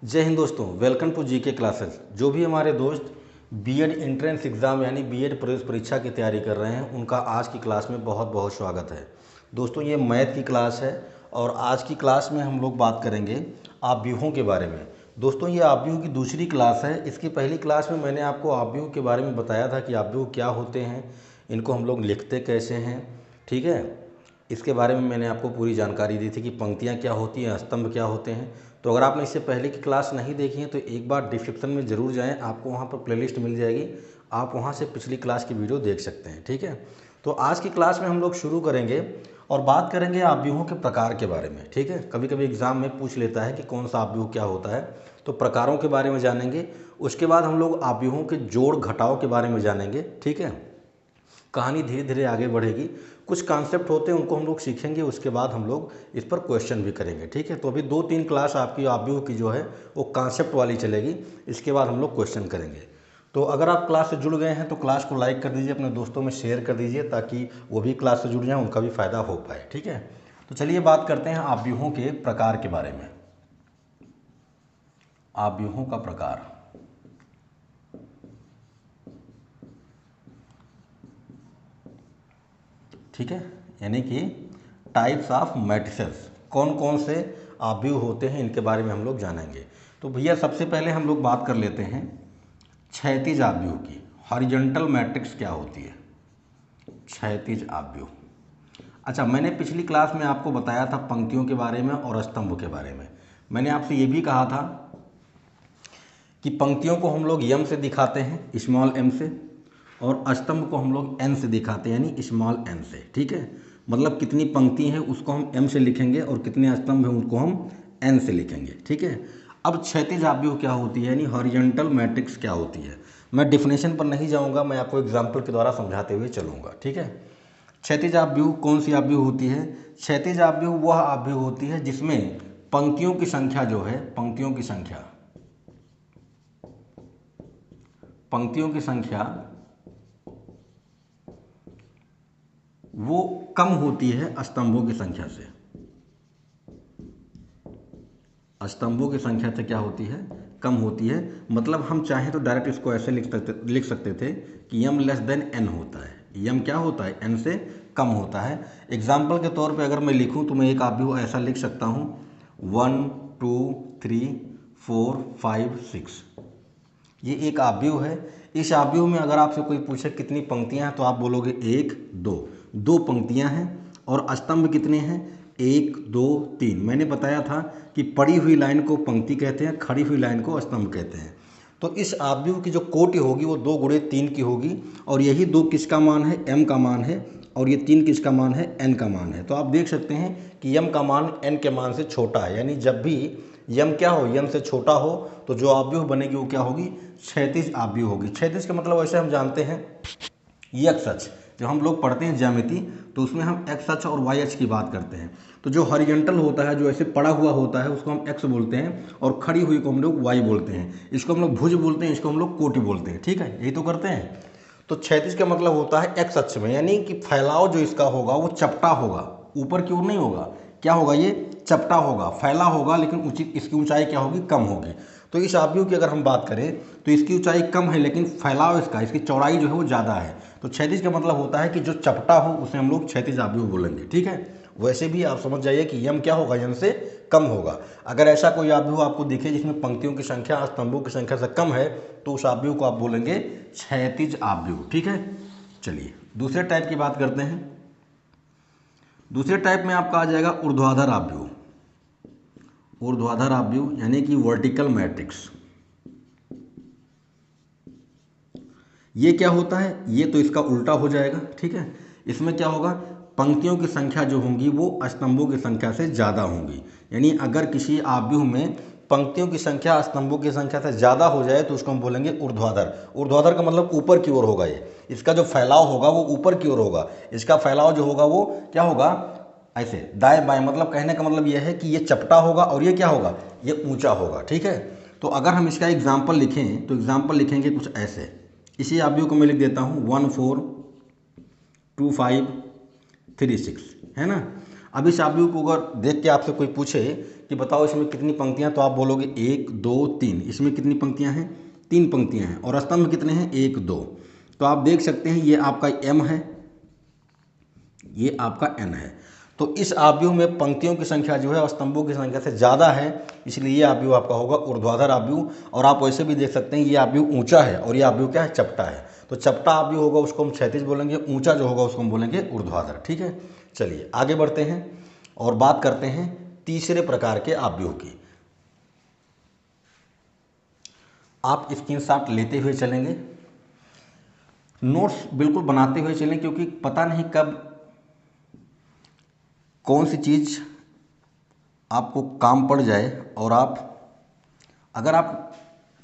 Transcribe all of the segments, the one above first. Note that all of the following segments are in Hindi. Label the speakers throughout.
Speaker 1: जय हिंद दोस्तों, वेलकम टू जीके क्लासेस। जो भी हमारे दोस्त बीएड एंट्रेंस एग्ज़ाम यानी बीएड प्रवेश परीक्षा की तैयारी कर रहे हैं, उनका आज की क्लास में बहुत बहुत स्वागत है। दोस्तों, ये मैथ की क्लास है और आज की क्लास में हम लोग बात करेंगे आव्यूहों के बारे में। दोस्तों, ये आव्यूह की दूसरी क्लास है। इसकी पहली क्लास में मैंने आपको आव्यूह के बारे में बताया था कि आव्यूह क्या होते हैं, इनको हम लोग लिखते कैसे हैं, ठीक है। इसके बारे में मैंने आपको पूरी जानकारी दी थी कि पंक्तियाँ क्या होती हैं, स्तंभ क्या होते हैं। तो अगर आपने इससे पहले की क्लास नहीं देखी है तो एक बार डिस्क्रिप्शन में ज़रूर जाएं, आपको वहाँ पर प्लेलिस्ट मिल जाएगी, आप वहाँ से पिछली क्लास की वीडियो देख सकते हैं, ठीक है। तो आज की क्लास में हम लोग शुरू करेंगे और बात करेंगे आव्यूहों के प्रकार के बारे में, ठीक है। कभी कभी एग्जाम में पूछ लेता है कि कौन सा आव्यूह क्या होता है, तो प्रकारों के बारे में जानेंगे। उसके बाद हम लोग आव्यूहों के जोड़ घटाव के बारे में जानेंगे, ठीक है। कहानी धीरे धीरे आगे बढ़ेगी, कुछ कॉन्सेप्ट होते हैं उनको हम लोग सीखेंगे, उसके बाद हम लोग इस पर क्वेश्चन भी करेंगे, ठीक है। तो अभी 2-3 क्लास आपकी आव्यूह की जो है वो कॉन्सेप्ट वाली चलेगी, इसके बाद हम लोग क्वेश्चन करेंगे। तो अगर आप क्लास से जुड़ गए हैं तो क्लास को लाइक कर दीजिए, अपने दोस्तों में शेयर कर दीजिए ताकि वो भी क्लास से जुड़ जाएं, उनका भी फ़ायदा हो पाए, ठीक है। तो चलिए बात करते हैं आव्यूहों के प्रकार के बारे में। आव्यूहों का प्रकार, ठीक है, यानी कि टाइप्स ऑफ मैट्रिसेस, कौन कौन से आव्यूह होते हैं इनके बारे में हम लोग जानेंगे। तो भैया सबसे पहले हम लोग बात कर लेते हैं क्षैतिज आव्यूह की। हॉरिजॉन्टल मैट्रिक्स क्या होती है? क्षैतिज आव्यूह। अच्छा, मैंने पिछली क्लास में आपको बताया था पंक्तियों के बारे में और स्तंभ के बारे में। मैंने आपसे ये भी कहा था कि पंक्तियों को हम लोग यम से दिखाते हैं, स्मॉल एम से, और स्तंभ को हम लोग एन से दिखाते हैं यानी स्मॉल एन से, ठीक है। मतलब कितनी पंक्ति हैं उसको हम एम से लिखेंगे और कितने स्तंभ हैं उनको हम एन से लिखेंगे, ठीक है। अब क्षैतिज आव्यूह क्या होती है यानी हॉरिजॉन्टल मैट्रिक्स क्या होती है, मैं डिफिनेशन पर नहीं जाऊंगा, मैं आपको एग्जाम्पल के द्वारा समझाते हुए चलूंगा, ठीक है। क्षैतिज आव्यूह कौन सी आव्यूह होती है? क्षैतिज आव्यूह वह आव्यूह होती है जिसमें पंक्तियों की संख्या जो है, पंक्तियों की संख्या वो कम होती है स्तंभों की संख्या से। स्तंभों की संख्या से क्या होती है? कम होती है। मतलब हम चाहें तो डायरेक्ट इसको ऐसे लिख सकते थे कि यम लेस देन एन होता है। यम क्या होता है? एन से कम होता है। एग्जाम्पल के तौर पे अगर मैं लिखूं तो मैं एक आव्यूह ऐसा लिख सकता हूं 1 2 3 4 5 6। ये एक आव्यूह है। इस आव्यूह में अगर आपसे कोई पूछे कितनी पंक्तियां हैं तो आप बोलोगे 1 2, 2 पंक्तियां हैं। और स्तंभ कितने हैं? 1 2 3। मैंने बताया था कि पड़ी हुई लाइन को पंक्ति कहते हैं, खड़ी हुई लाइन को स्तंभ कहते हैं। तो इस आव्यूह की जो कोटि होगी वो 2 गुणे 3 की होगी, और यही 2 किसका मान है? m का मान है, और ये 3 किसका मान है? n का मान है। तो आप देख सकते हैं कि m का मान n के मान से छोटा है, यानी जब भी यम क्या हो, यम से छोटा हो, तो जो आव्यूह बनेगी वो क्या होगी? क्षैतिज आव्यूह होगी। क्षैतिज का मतलब वैसे हम जानते हैं एक्स अक्ष, जब हम लोग पढ़ते हैं ज्यामिति तो उसमें हम एक्स अक्ष और वाई अक्ष की बात करते हैं। तो जो हॉरिजॉन्टल होता है, जो ऐसे पड़ा हुआ होता है, उसको हम एक्स बोलते हैं, और खड़ी हुई को हम लोग वाई बोलते हैं। इसको हम लोग भुज बोलते हैं, इसको हम लोग कोटि बोलते हैं, ठीक है, यही तो करते हैं। तो क्षैतिज का मतलब होता है एक्स अक्ष में, यानी कि फैलाव जो इसका होगा वो चपटा होगा, ऊपर की ओर नहीं होगा। क्या होगा? ये चपटा होगा, फैला होगा, लेकिन उचित इसकी ऊंचाई क्या होगी? कम होगी। तो इस आव्यूह की अगर हम बात करें तो इसकी ऊंचाई कम है, लेकिन फैलाव इसकी चौड़ाई जो है वो ज़्यादा है। तो क्षैतिज का मतलब होता है कि जो चपटा हो उसे हम लोग क्षैतिज आव्यूह बोलेंगे, ठीक है। वैसे भी आप समझ जाइए कि यम क्या होगा? यम से कम होगा। अगर ऐसा कोई आव्यूह आपको दिखे जिसमें पंक्तियों की संख्या स्तंभों की संख्या से कम है तो उस आव्यूह को आप बोलेंगे क्षैतिज आव्यूह, ठीक है। चलिए दूसरे टाइप की बात करते हैं। दूसरे टाइप में आपका आ जाएगा ऊर्ध्वाधर आव्यूह। ऊर्ध्वाधर आव्यूह यानी कि वर्टिकल मैट्रिक्स। ये क्या होता है? ये तो इसका उल्टा हो जाएगा, ठीक है। इसमें क्या होगा? पंक्तियों की संख्या जो होंगी वो स्तंभों की संख्या से ज़्यादा होंगी। यानी अगर किसी आव्यूह में पंक्तियों की संख्या स्तंभों की संख्या से ज़्यादा हो जाए तो उसको हम बोलेंगे ऊर्ध्वाधर। ऊर्ध्वाधर का मतलब ऊपर की ओर होगा। ये इसका जो फैलाव होगा वो ऊपर की ओर होगा। इसका फैलाव जो होगा वो क्या होगा? ऐसे दाएं बाएं, मतलब कहने का मतलब यह है कि ये चपटा होगा और ये क्या होगा? ये ऊंचा होगा, ठीक है। तो अगर हम इसका एग्जाम्पल लिखें तो एग्जाम्पल लिखेंगे कुछ ऐसे। इसी आव्यूह को मैं लिख देता हूँ 1 4 2 5 3 6, है ना। अब इस आव्यूह को अगर देख के आपसे कोई पूछे कि बताओ इसमें कितनी पंक्तियां, तो आप बोलोगे 1 2 3। इसमें कितनी पंक्तियां हैं? 3 पंक्तियां हैं। और स्तंभ कितने हैं? 1 2। तो आप देख सकते हैं ये आपका m है, ये आपका n है। तो इस आव्यूह में पंक्तियों की संख्या जो है और स्तंभों की संख्या से ज़्यादा है, इसलिए ये आव्यूह आपका होगा ऊर्ध्वाधर आव्यूह। और आप वैसे भी देख सकते हैं ये आव्यूह ऊंचा है और ये आव्यूह क्या है? चपटा है। तो चपटा आव्यूह होगा उसको हम क्षैतिज बोलेंगे, ऊंचा जो होगा उसको हम बोलेंगे ऊर्ध्वाधर। ठीक है, चलिए आगे बढ़ते हैं और बात करते हैं तीसरे प्रकार के आव्यूह की। आप स्क्रीनशॉट लेते हुए चलेंगे, नोट्स बिल्कुल बनाते हुए चलें, क्योंकि पता नहीं कब कौन सी चीज़ आपको काम पड़ जाए। और अगर आप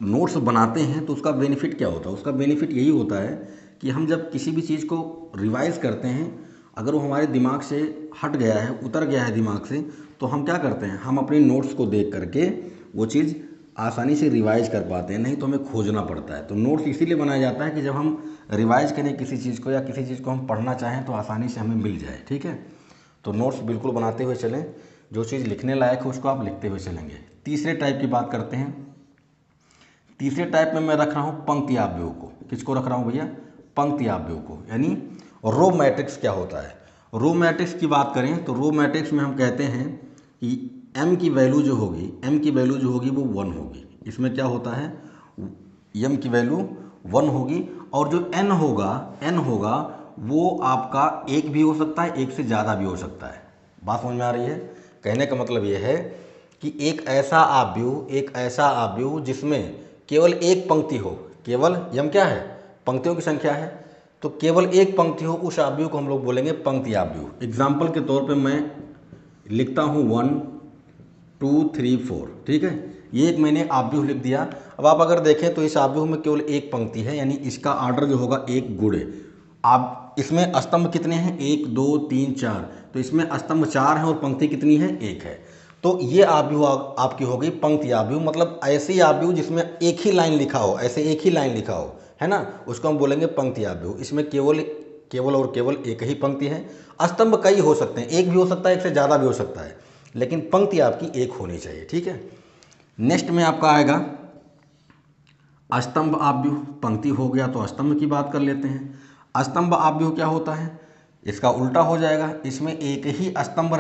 Speaker 1: नोट्स बनाते हैं तो उसका बेनिफिट क्या होता है? उसका बेनिफिट यही होता है कि हम जब किसी भी चीज़ को रिवाइज करते हैं, अगर वो हमारे दिमाग से हट गया है, उतर गया है दिमाग से, तो हम क्या करते हैं? हम अपनी नोट्स को देख करके वो चीज़ आसानी से रिवाइज कर पाते हैं, नहीं तो हमें खोजना पड़ता है। तो नोट्स इसीलिए बनाया जाता है कि जब हम रिवाइज करें किसी चीज़ को या किसी चीज़ को हम पढ़ना चाहें तो आसानी से हमें मिल जाए। ठीक है, तो नोट्स बिल्कुल बनाते हुए चलें, जो चीज़ लिखने लायक है उसको आप लिखते हुए चलेंगे। तीसरे टाइप की बात करते हैं। तीसरे टाइप में मैं रख रहा हूँ पंक्ति आव्यूह को। किसको रख रहा हूँ भैया? पंक्ति आव्यूह को। यानी रो मैट्रिक्स क्या होता है? रो मैट्रिक्स की बात करें तो रो मैट्रिक्स में हम कहते हैं कि m की वैल्यू जो होगी वो 1 होगी। इसमें क्या होता है? m की वैल्यू 1 होगी। और जो n होगा वो आपका 1 भी हो सकता है, 1 से ज़्यादा भी हो सकता है। बात समझ में आ रही है? कहने का मतलब ये है कि एक ऐसा आव्यूह जिसमें केवल एक पंक्ति हो, केवल m क्या है? पंक्तियों की संख्या है, तो केवल एक पंक्ति हो, उस आव्यूह को हम लोग बोलेंगे पंक्ति आव्यूह। एग्जाम्पल के तौर पे मैं लिखता हूँ 1 2 3 4। ठीक है, ये एक मैंने आव्यूह लिख दिया। अब आप अगर देखें तो इस आव्यूह में केवल एक पंक्ति है, यानी इसका ऑर्डर जो होगा एक गुणे। आप इसमें स्तंभ कितने हैं? 1 2 3 4। तो इसमें स्तंभ 4 हैं और पंक्ति कितनी है? 1 है। तो ये आव्यूह आपकी हो गई पंक्ति आव्यूह। मतलब ऐसी आव्यूह जिसमें एक ही लाइन लिखा हो, ऐसे एक ही लाइन लिखा हो, है ना, उसको हम बोलेंगे पंक्ति आव्यूह। इसमें केवल एक ही पंक्ति है। स्तंभ कई हो सकते हैं, एक भी हो सकता है, एक से ज़्यादा भी हो सकता है, लेकिन पंक्ति आपकी एक होनी चाहिए। ठीक है, नेक्स्ट में आपका आएगा अस्तंभ आव्यूह। पंक्ति हो गया तो स्तंभ की बात कर लेते हैं। अस्तंभ आव्यूह क्या होता है? इसका उल्टा हो जाएगा। इसमें एक ही स्तंभ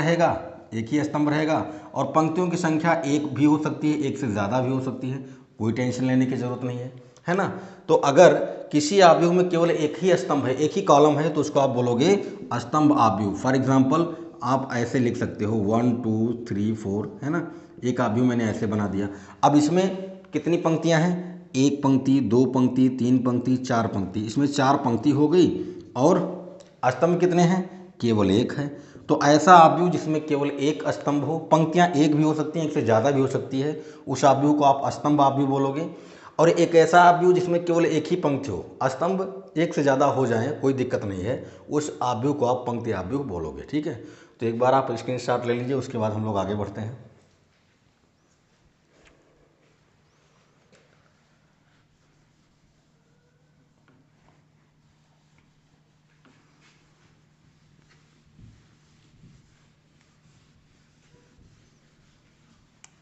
Speaker 1: रहेगा और पंक्तियों की संख्या एक भी हो सकती है, एक से ज़्यादा भी हो सकती है। कोई टेंशन लेने की जरूरत नहीं है ना। तो अगर किसी आव्यूह में केवल एक ही स्तंभ है, एक ही कॉलम है, तो उसको आप बोलोगे स्तंभ आव्यूह। फॉर एग्जाम्पल आप ऐसे लिख सकते हो 1 2 3 4, है ना। एक आव्यूह मैंने ऐसे बना दिया। अब इसमें कितनी पंक्तियां हैं? 1 पंक्ति, 2 पंक्ति, 3 पंक्ति, 4 पंक्ति। इसमें 4 पंक्ति हो गई और स्तंभ कितने हैं? केवल एक है। तो ऐसा आव्यूह जिसमें केवल एक स्तंभ हो, पंक्तियां एक भी हो सकती हैं, एक से ज़्यादा भी हो सकती है, उस आव्यूह को आप स्तंभ आव्यूह बोलोगे। और एक ऐसा आव्यूह जिसमें केवल एक ही पंक्ति हो, स्तंभ एक से ज़्यादा हो जाए कोई दिक्कत नहीं है, उस आव्यूह को आप पंक्ति आव्यूह बोलोगे। ठीक है, तो एक बार आप स्क्रीनशॉट ले लीजिए, उसके बाद हम लोग आगे बढ़ते हैं।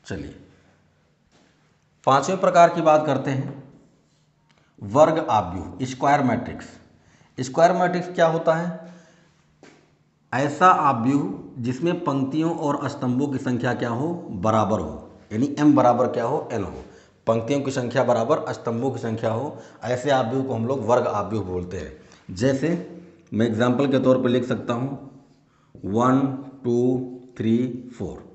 Speaker 1: चलिए पांचवें प्रकार की बात करते हैं, वर्ग आव्यूह, स्क्वायर मैट्रिक्स। स्क्वायर मैट्रिक्स क्या होता है? ऐसा आव्यूह जिसमें पंक्तियों और स्तंभों की संख्या क्या हो? बराबर हो। यानी m बराबर क्या हो? n हो। पंक्तियों की संख्या बराबर स्तंभों की संख्या हो, ऐसे आव्यूह को हम लोग वर्ग आव्यूह बोलते हैं। जैसे मैं एग्जाम्पल के तौर पर लिख सकता हूँ 1 2 3 4।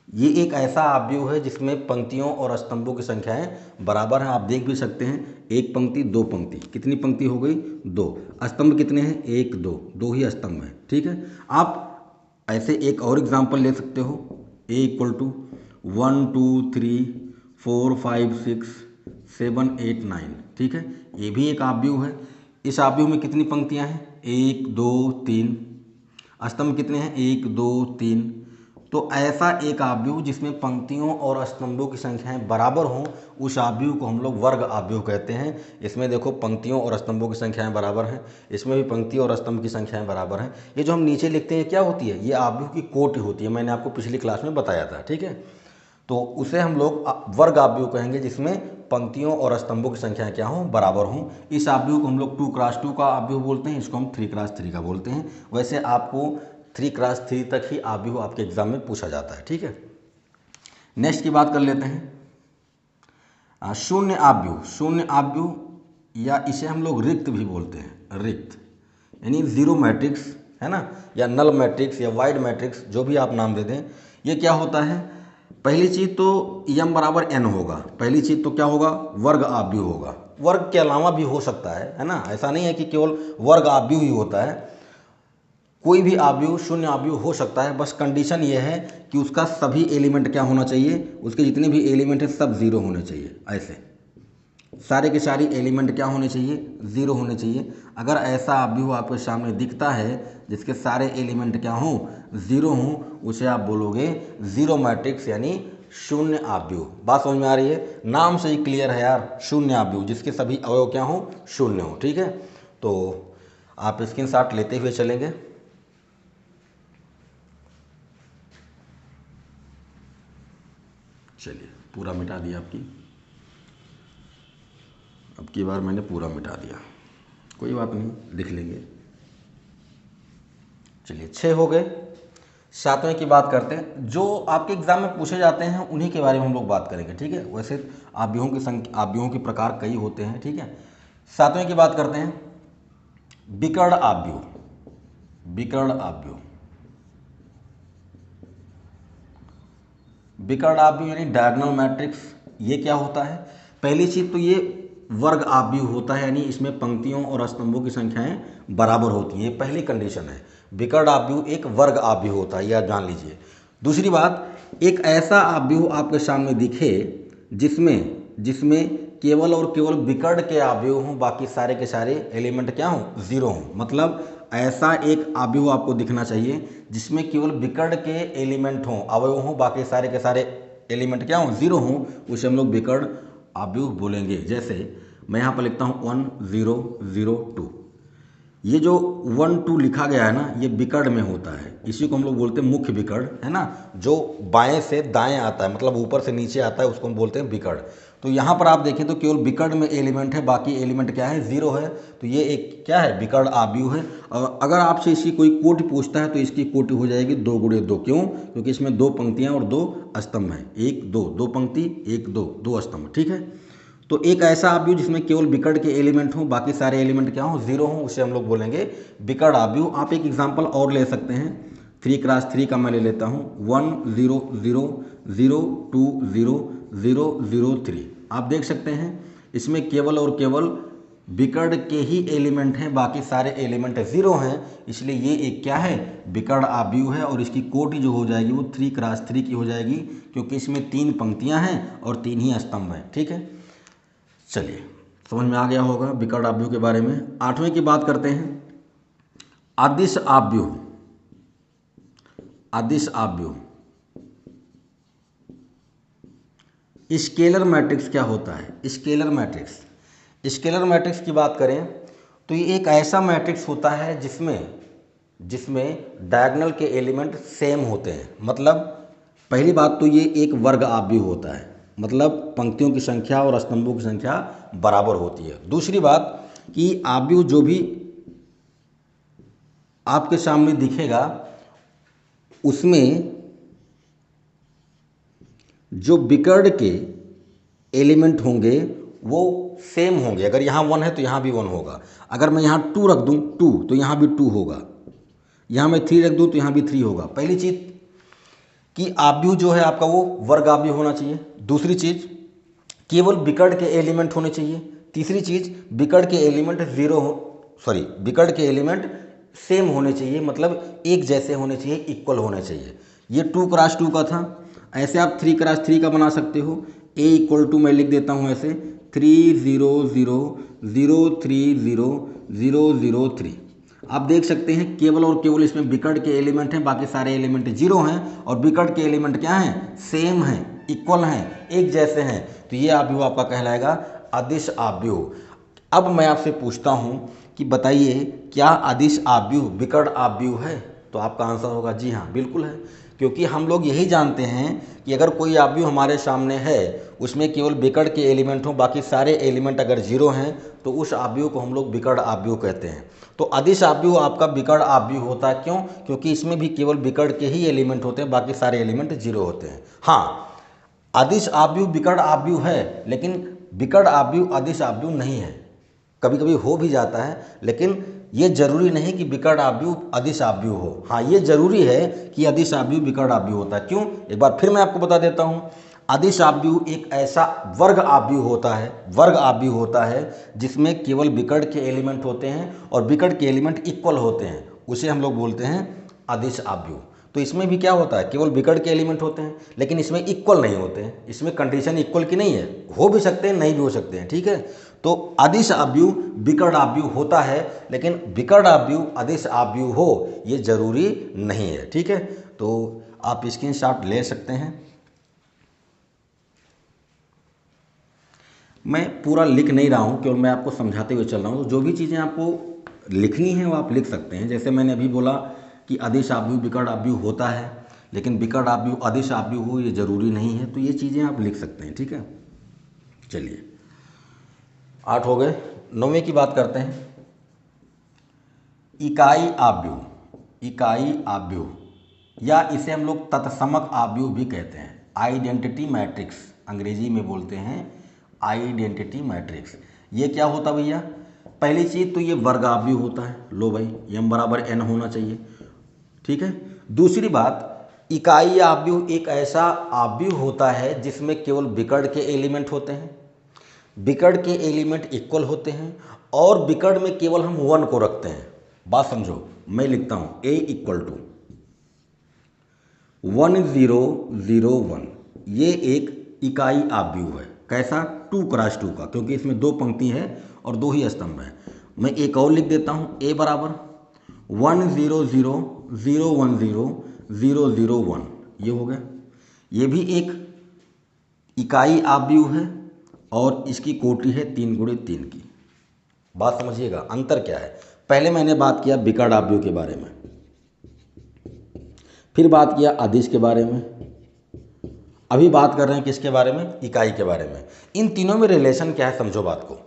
Speaker 1: ये एक ऐसा आव्यूह है जिसमें पंक्तियों और स्तंभों की संख्याएं बराबर हैं। आप देख भी सकते हैं, एक पंक्ति, दो पंक्ति। कितनी पंक्ति हो गई? 2। स्तंभ कितने हैं? 1 2, 2 ही स्तंभ हैं। ठीक है, आप ऐसे एक और एग्जांपल ले सकते हो, a = 1 2 3 4 5 6 7 8 9। ठीक है, ये भी एक आव्यूह है। इस आव्यूह में कितनी पंक्तियां हैं? 1 2 3। स्तंभ कितने हैं? 1 2 3। तो ऐसा एक आव्यूह जिसमें पंक्तियों और स्तंभों की संख्याएं बराबर हों, उस आव्यूह को हम लोग वर्ग आव्यूह कहते हैं। इसमें देखो पंक्तियों और स्तंभों की संख्याएं बराबर हैं, इसमें भी पंक्ति और स्तंभ की संख्याएं बराबर हैं। ये जो हम नीचे लिखते हैं क्या होती है, ये आव्यूह की कोटि होती है, मैंने आपको पिछली क्लास में बताया था, ठीक है। तो उसे हम लोग वर्ग आव्यूह कहेंगे जिसमें पंक्तियों और स्तंभों की संख्याएं क्या हों, बराबर हों। इस आव्यूह को हम लोग 2x2 का आव्यूह बोलते हैं, इसको हम 3x3 का बोलते हैं। वैसे आपको 3x3 तक ही आव्यूह आपके एग्जाम में पूछा जाता है, ठीक है। नेक्स्ट की बात कर लेते हैं शून्य आव्यूह। शून्य आव्यूह या इसे हम लोग रिक्त भी बोलते हैं, रिक्त यानी जीरो मैट्रिक्स है ना, या नल मैट्रिक्स या वाइड मैट्रिक्स, जो भी आप नाम दे दें। ये क्या होता है, पहली चीज़ तो m बराबर n होगा। पहली चीज़ तो क्या होगा, वर्ग आव्यूह होगा। वर्ग के अलावा भी हो सकता है ना, ऐसा नहीं है कि केवल वर्ग आव्यूह ही होता है, कोई भी आव्यूह शून्य आव्यूह हो सकता है। बस कंडीशन ये है कि उसका सभी एलिमेंट क्या होना चाहिए, उसके जितने भी एलिमेंट हैं सब जीरो होने चाहिए। ऐसे सारे के सारे एलिमेंट क्या होने चाहिए, जीरो होने चाहिए। अगर ऐसा आव्यूह आपके सामने दिखता है जिसके सारे एलिमेंट क्या हों, जीरो हों, उसे आप बोलोगे जीरो मैट्रिक्स यानी शून्य आव्यूह। बात समझ में आ रही है, नाम से ही क्लियर है यार, शून्य आव्यूह जिसके सभी अवयव क्या हों, शून्य हों, ठीक है। तो आप स्क्रीनशॉट लेते हुए चलेंगे। चलिए पूरा मिटा दिया आपकी, अब की बार मैंने पूरा मिटा दिया, कोई बात नहीं, लिख लेंगे। चलिए 6 हो गए। 7वें की बात करते हैं, जो आपके एग्जाम में पूछे जाते हैं उन्हीं के बारे में हम लोग बात करेंगे, ठीक है। वैसे आव्यूहों की संख्या, आव्यूहों के प्रकार कई होते हैं, ठीक है। 7वें की बात करते हैं, विकर्ण आव्यूह। विकर्ण आव्यूह, विकर्ण आव्यूह यानी डायगोनल मैट्रिक्स। ये क्या होता है, पहली चीज तो ये वर्ग आव्यूह होता है, यानी इसमें पंक्तियों और स्तंभों की संख्याएं बराबर होती हैं, ये पहली कंडीशन है। विकर्ण आव्यूह एक वर्ग आव्यूह होता है, यह जान लीजिए। दूसरी बात, एक ऐसा आव्यूह आपके सामने दिखे जिसमें केवल और केवल विकर्ण के आव्यूह हों, बाकी सारे के सारे एलिमेंट क्या हों, जीरो हों। मतलब ऐसा एक आव्यूह आपको दिखना चाहिए जिसमें केवल विकर्ण के एलिमेंट हों, अवयव हों, बाकी सारे के सारे एलिमेंट क्या हों, जीरो हों, उसे हम लोग विकर्ण आव्यूह बोलेंगे। जैसे मैं यहाँ पर लिखता हूँ 1 0 0 2। ये जो 1 2 लिखा गया है ना, ये विकर्ण में होता है, इसी को हम लोग बोलते हैं मुख्य विकर्ण, है ना। जो बाएं से दाएं आता है, मतलब ऊपर से नीचे आता है, उसको हम बोलते हैं विकर्ण। तो यहाँ पर आप देखें तो केवल विकर्ण में एलिमेंट है, बाकी एलिमेंट क्या है, जीरो है। तो ये एक क्या है, विकर्ण आव्यूह है। और अगर आपसे इसकी कोई कोटि पूछता है तो इसकी कोटि हो जाएगी 2 गुणे 2। क्यों, क्योंकि इसमें 2 पंक्तियाँ और 2 स्तंभ हैं, 1 2, 2 पंक्ति 1 2, 2 स्तंभ, ठीक है। तो एक ऐसा आव्यूह जिसमें केवल विकर्ण के एलिमेंट हों, बाकी सारे एलिमेंट क्या हों, जीरो हों, उसे हम लोग बोलेंगे विकर्ण आव्यूह। आप एक एग्जांपल और ले सकते हैं, 3x3 का मैं ले लेता हूं, 1 0 0 0 2 0 0 0 3। आप देख सकते हैं इसमें केवल और केवल विकर्ण के ही एलिमेंट हैं, बाकी सारे एलिमेंट जीरो हैं, इसलिए ये एक क्या है, विकर्ण आव्यूह है। और इसकी कोटि जो हो जाएगी वो 3x3 की हो जाएगी, क्योंकि इसमें 3 पंक्तियां हैं और 3 ही स्तंभ हैं, ठीक है। चलिए समझ में आ गया होगा विकर्ण आव्यूह के बारे में। 8वें की बात करते हैं, अदिश आव्यूह। अदिश आव्यूह, स्केलर मैट्रिक्स क्या होता है, स्केलर मैट्रिक्स। स्केलर मैट्रिक्स की बात करें तो ये एक ऐसा मैट्रिक्स होता है जिसमें डायगोनल के एलिमेंट सेम होते हैं। मतलब पहली बात तो ये एक वर्ग आव्यूह होता है, मतलब पंक्तियों की संख्या और स्तंभों की संख्या बराबर होती है। दूसरी बात कि आव्यूह जो भी आपके सामने दिखेगा उसमें जो विकर्ण के एलिमेंट होंगे वो सेम होंगे। अगर यहाँ 1 है तो यहाँ भी 1 होगा। अगर मैं यहाँ 2 रख दूँ 2 तो यहाँ भी 2 होगा, यहाँ मैं 3 रख दूँ तो यहाँ भी 3 होगा। पहली चीज़ कि आव्यूह जो है आपका वो वर्ग आव्यूह होना चाहिए। दूसरी चीज़ केवल विकर्ण के एलिमेंट होने चाहिए। तीसरी चीज़ विकर्ण के एलिमेंट विकर्ण के एलिमेंट सेम होने चाहिए, मतलब एक जैसे होने चाहिए, इक्वल होने चाहिए। ये 2x2 का था, ऐसे आप 3x3 का बना सकते हो। a = मैं लिख देता हूँ ऐसे 3 0 0 0 3 0 0 0 3। आप देख सकते हैं केवल और केवल इसमें विकर्ण के एलिमेंट हैं, बाकी सारे एलिमेंट जीरो हैं, और विकर्ण के एलिमेंट क्या हैं, सेम हैं, इक्वल हैं, एक जैसे हैं, तो ये आव्यूह आपका कहलाएगा अदिश आव्यूह। अब मैं आपसे पूछता हूँ कि बताइए क्या अदिश आव्यूह विकर्ण आव्यूह है? तो आपका आंसर होगा जी हाँ, बिल्कुल है, क्योंकि हम लोग यही जानते हैं कि अगर कोई आव्यूह हमारे सामने है, उसमें केवल विकर्ण के एलिमेंट हों, बाकी सारे एलिमेंट अगर जीरो हैं, तो उस आव्यूह को हम लोग विकर्ण आव्यूह कहते हैं। तो अदिश आव्यूह आपका विकर्ण आव्यूह होता है, क्यों? क्योंकि इसमें भी केवल विकर्ण के ही एलिमेंट होते हैं, बाकी सारे एलिमेंट जीरो होते हैं। हाँ, अदिश आव्यूह विकर्ण आव्यूह है, लेकिन विकर्ण आव्यूह अदिश आव्यूह नहीं है। कभी कभी हो भी जाता है, लेकिन ये जरूरी नहीं कि विकर्ण आव्यूह अदिश आव्यूह हो। हाँ, ये जरूरी है कि अदिश आव्यूह विकर्ण आव्यूह होता है। क्यों? एक बार फिर मैं आपको बता देता हूँ। अदिश आव्यूह एक ऐसा वर्ग आव्यूह होता है, वर्ग आव्यूह होता है जिसमें केवल विकर्ण के एलिमेंट होते हैं और विकर्ण के एलिमेंट इक्वल होते हैं, उसे हम लोग बोलते हैं अदिश आव्यूह। तो इसमें भी क्या होता है, केवल विकर्ण के एलिमेंट होते हैं, लेकिन इसमें इक्वल नहीं होते हैं। इसमें कंडीशन इक्वल की नहीं है, हो भी सकते हैं, नहीं भी हो सकते हैं, ठीक है। तो अदिश आव्यूह विकर्ण आव्यूह होता है, लेकिन विकर्ण आव्यूह अदिश आव्यूह हो ये जरूरी नहीं है, ठीक है। तो आप स्क्रीनशॉट ले सकते हैं। मैं पूरा लिख नहीं रहा हूँ, केवल मैं आपको समझाते हुए चल रहा हूँ। तो जो भी चीज़ें आपको लिखनी है वो आप लिख सकते हैं। जैसे मैंने अभी बोला कि अदिश आव्यूह विकर्ण आव्यूह होता है, लेकिन विकर्ण आव्यूह अदिश आव्यूह हो ये जरूरी नहीं है। तो ये चीज़ें आप लिख सकते हैं, ठीक है। चलिए, 8 हो गए। 9वें की बात करते हैं। इकाई आव्यूह, इकाई आव्यूह या इसे हम लोग तत्समक आव्यूह भी कहते हैं। आइडेंटिटी मैट्रिक्स अंग्रेजी में बोलते हैं, आइडेंटिटी मैट्रिक्स। ये क्या होता भैया? पहली चीज़ तो ये वर्ग आव्यूह होता है। लो भाई, m बराबर n होना चाहिए, ठीक है। दूसरी बात, इकाई आव्यूह एक ऐसा आव्यूह होता है जिसमें केवल विकर्ण के एलिमेंट होते हैं, विकर्ण के एलिमेंट इक्वल होते हैं, और विकर्ण में केवल हम 1 को रखते हैं। बात समझो, मैं लिखता हूं a इक्वल टू 1 0 0 1। ये एक इकाई आव्यूह है। कैसा? 2 क्रॉस 2 का, क्योंकि इसमें 2 पंक्ति है और 2 ही स्तंभ है। मैं एक और लिख देता हूं, a बराबर 1 0 0 0 1 0 0 0 1। ये हो गया। ये भी एक इकाई आव्यूह है और इसकी कोटि है 3 गुणे 3 की। बात समझिएगा, अंतर क्या है। पहले मैंने बात किया विकर्ण आव्यूह के बारे में, फिर बात किया अदिश के बारे में, अभी बात कर रहे हैं किसके बारे में? इकाई के बारे में। इन तीनों में रिलेशन क्या है, समझो बात को।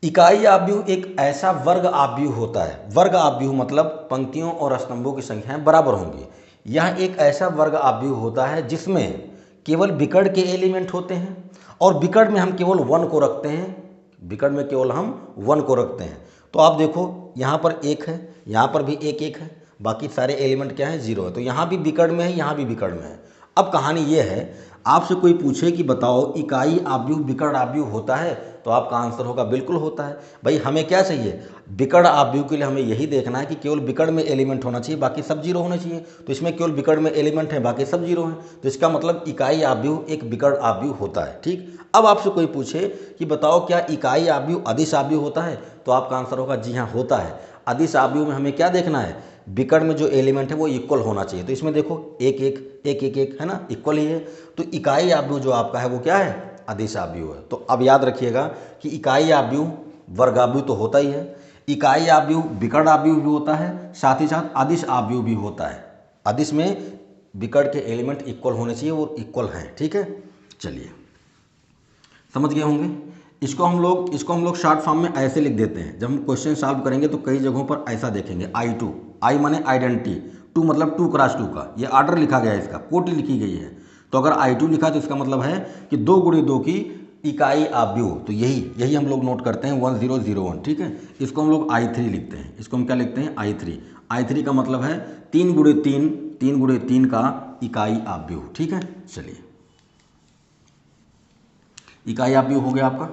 Speaker 1: इकाई आव्यूह एक ऐसा वर्ग आव्यूह होता है। वर्ग आव्यूह मतलब पंक्तियों और स्तंभों की संख्याएं बराबर होंगी। यह एक ऐसा वर्ग आव्यूह होता है जिसमें केवल विकर्ण के एलिमेंट होते हैं और विकर्ण में हम केवल 1 को रखते हैं। विकर्ण में केवल हम 1 को रखते हैं। तो आप देखो, यहाँ पर 1 है, यहाँ पर भी 1 1 है, बाकी सारे एलिमेंट क्या है? 0 है। तो यहाँ भी विकर्ण में है, यहाँ भी विकर्ण में है। अब कहानी ये है, आपसे कोई पूछे कि बताओ इकाई आव्यूह विकर्ण आव्यूह होता है, तो आपका आंसर होगा बिल्कुल होता है। भाई हमें क्या चाहिए? विकर्ण आव्यूह के लिए हमें यही देखना है कि केवल विकर्ण में एलिमेंट होना चाहिए, बाकी सब 0 होने चाहिए। तो इसमें केवल विकर्ण में एलिमेंट है, बाकी सब 0 हैं। तो इसका मतलब इकाई आव्यूह एक विकर्ण आव्यूह होता है, ठीक। अब आपसे कोई पूछे कि बताओ क्या इकाई आव्यूह अदिश आव्यूह होता है, तो आपका आंसर होगा जी हाँ, होता है। अदिश आव्यूह में हमें क्या देखना है? विकर्ण में जो एलिमेंट है वो इक्वल होना चाहिए। तो इसमें देखो 1 1 1 1 1 है ना, इक्वल ही है। तो इकाई आव्यूह जो आपका है वो क्या है? अदिश आव्यूह है। तो अब याद रखिएगा कि इकाई आव्यूह वर्ग आव्यूह तो होता ही है, इकाई आव्यूह विकर्ण आव्यूह भी होता है, साथ ही साथ अदिश आव्यूह भी होता है। अदिश में विकर्ण के एलिमेंट इक्वल होने चाहिए और इक्वल हैं, ठीक है। चलिए, समझ गए होंगे। इसको हम लोग शॉर्ट फॉर्म में ऐसे लिख देते हैं। जब हम क्वेश्चन सॉल्व करेंगे तो कई जगहों पर ऐसा देखेंगे, I2, आई माने आइडेंटिटी, 2 मतलब 2 क्रॉस 2 का। ये ऑर्डर लिखा गया है, इसका कोटि लिखी गई है। तो अगर I2 लिखा तो इसका मतलब है कि 2 गुणे 2 की इकाई आव्यूह। तो यही हम लोग नोट करते हैं 1 0 0 1, ठीक है। इसको हम लोग I3 लिखते हैं। इसको हम क्या लिखते हैं? I3 का मतलब है 3 गुणे 3 का इकाई आव्यूह, ठीक है। चलिए, इकाई आव्यूह हो गया आपका।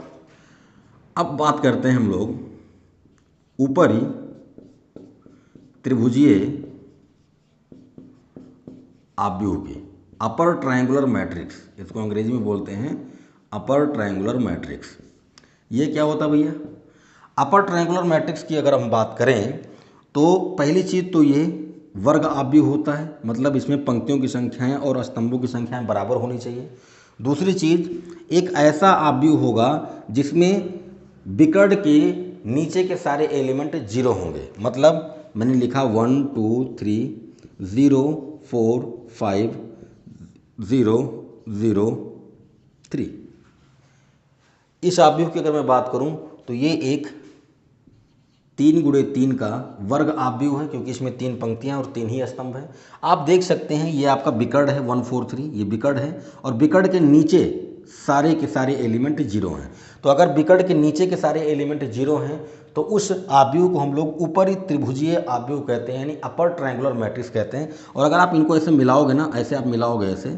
Speaker 1: अब बात करते हैं हम लोग ऊपरी त्रिभुजीय आव्यूह की, अपर ट्रायंगुलर मैट्रिक्स। इसको अंग्रेजी में बोलते हैं अपर ट्रायंगुलर मैट्रिक्स। ये क्या होता है भैया? अपर ट्रायंगुलर मैट्रिक्स की अगर हम बात करें तो पहली चीज़ तो ये वर्ग आव्यूह होता है, मतलब इसमें पंक्तियों की संख्याएं और स्तंभों की संख्याएं बराबर होनी चाहिए। दूसरी चीज़, एक ऐसा आव्यूह होगा जिसमें विकर्ण के नीचे के सारे एलिमेंट जीरो होंगे, मतलब मैंने लिखा 1 2 3 0 4 5 0 0 3। इस आव्यूह की अगर मैं बात करूं तो ये एक 3 × 3 का वर्ग आव्यूह है, क्योंकि इसमें 3 पंक्तियां और 3 ही स्तंभ हैं। आप देख सकते हैं ये आपका विकर्ण है 1 4 3, ये विकर्ण है और विकर्ण के नीचे सारे के सारे एलिमेंट जीरो हैं। तो अगर विकर्ण के नीचे के सारे एलिमेंट जीरो हैं तो उस आव्यूह को हम लोग ऊपरी त्रिभुजीय आव्यूह कहते हैं, यानी अपर ट्रायंगुलर मैट्रिक्स कहते हैं। और अगर आप इनको ऐसे मिलाओगे ना, ऐसे आप मिलाओगे ऐसे,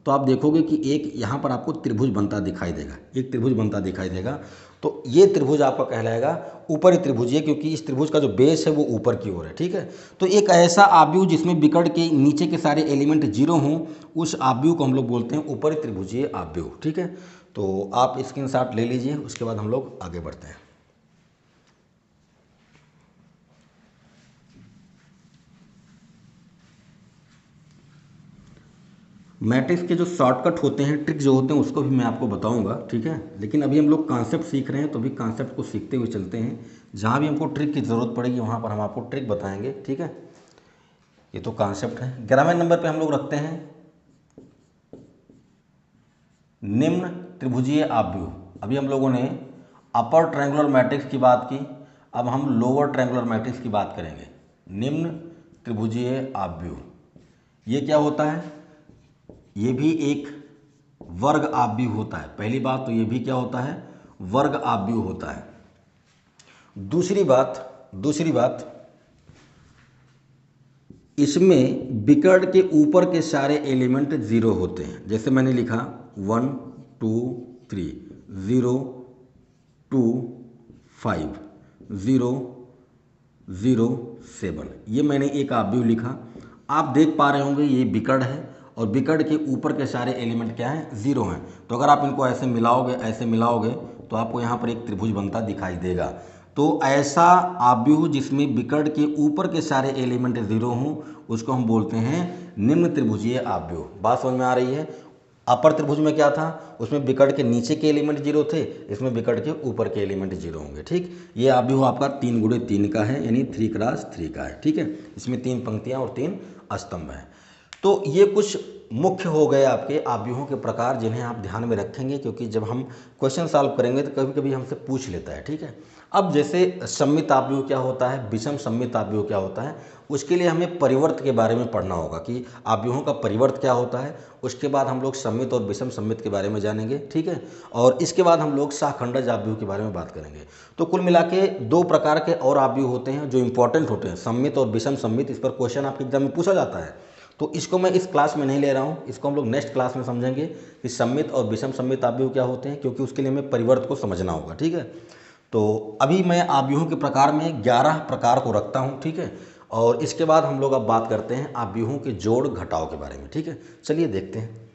Speaker 1: तो आप देखोगे कि एक यहाँ पर आपको त्रिभुज बनता दिखाई देगा, एक त्रिभुज बनता दिखाई देगा। तो ये त्रिभुज आपका कहलाएगा ऊपरी त्रिभुजीय, क्योंकि इस त्रिभुज का जो बेस है वो ऊपर की ओर है, ठीक है। तो एक ऐसा आव्यूह जिसमें विकर्ण के नीचे के सारे एलिमेंट जीरो हों, उस आव्यूह को हम लोग बोलते हैं ऊपरी त्रिभुजीय आव्यूह, ठीक है। तो आप स्क्रीनशॉट ले लीजिए, उसके बाद हम लोग आगे बढ़ते हैं। मैट्रिक्स के जो शॉर्टकट होते हैं, ट्रिक जो होते हैं, उसको भी मैं आपको बताऊंगा, ठीक है। लेकिन अभी हम लोग कॉन्सेप्ट सीख रहे हैं, तो भी कॉन्सेप्ट को सीखते हुए चलते हैं। जहाँ भी हमको ट्रिक की ज़रूरत पड़ेगी वहाँ पर हम आपको ट्रिक बताएंगे, ठीक है। ये तो कॉन्सेप्ट है। 11वें नंबर पे हम लोग रखते हैं निम्न त्रिभुजीय आव्यूह। अभी हम लोगों ने अपर ट्रायंगुलर मैट्रिक्स की बात की, अब हम लोअर ट्रायंगुलर मैट्रिक्स की बात करेंगे। निम्न त्रिभुजीय आव्यूह ये क्या होता है? ये भी एक वर्ग आव्यूह होता है। पहली बात तो ये भी क्या होता है? वर्ग आव्यूह होता है। दूसरी बात इसमें विकर्ण के ऊपर के सारे एलिमेंट जीरो होते हैं। जैसे मैंने लिखा 1 2 3 0 2 5 0 0 7, ये मैंने एक आव्यूह लिखा। आप देख पा रहे होंगे ये विकर्ण है और विकर्ण के ऊपर के सारे एलिमेंट क्या हैं? जीरो हैं। तो अगर आप इनको ऐसे मिलाओगे तो आपको यहाँ पर एक त्रिभुज बनता दिखाई देगा। तो ऐसा आव्यूह जिसमें विकर्ण के ऊपर के सारे एलिमेंट जीरो हों, उसको हम बोलते हैं निम्न त्रिभुजीय आव्यूह। बात समझ में आ रही है? अपर त्रिभुज में क्या था? उसमें विकर्ण के नीचे के एलिमेंट जीरो थे, इसमें विकर्ण के ऊपर के एलिमेंट जीरो होंगे, ठीक। ये आव्यूह आपका 3 × 3 का है, यानी 3 × 3 का है, ठीक है। इसमें 3 पंक्तियां और 3 स्तंभ हैं। तो ये कुछ मुख्य हो गए आपके आव्यूहों के प्रकार, जिन्हें आप ध्यान में रखेंगे, क्योंकि जब हम क्वेश्चन सॉल्व करेंगे तो कभी कभी हमसे पूछ लेता है, ठीक है। अब जैसे सममित आव्यूह क्या होता है, विषम सममित आव्यूह क्या होता है, उसके लिए हमें परिवर्त के बारे में पढ़ना होगा कि आव्यूहों का परिवर्त क्या होता है। उसके बाद हम लोग सममित और विषम सममित के बारे में जानेंगे, ठीक है। और इसके बाद हम लोग सहखंडज आव्यूह के बारे में बात करेंगे। तो कुल मिला के 2 प्रकार के और आव्यूह होते हैं जो इंपॉर्टेंट होते हैं, सममित और विषम सममित। इस पर क्वेश्चन आपके एग्जाम में पूछा जाता है। तो इसको मैं इस क्लास में नहीं ले रहा हूँ, इसको हम लोग नेक्स्ट क्लास में समझेंगे कि सममित और विषम सममित आव्यूह क्या होते हैं, क्योंकि उसके लिए हमें परिवर्त को समझना होगा, ठीक है। तो अभी मैं आव्यूहों के प्रकार में 11 प्रकार को रखता हूँ, ठीक है। और इसके बाद हम लोग अब बात करते हैं आव्यूहों के जोड़ घटाव के बारे में, ठीक है। चलिए देखते हैं।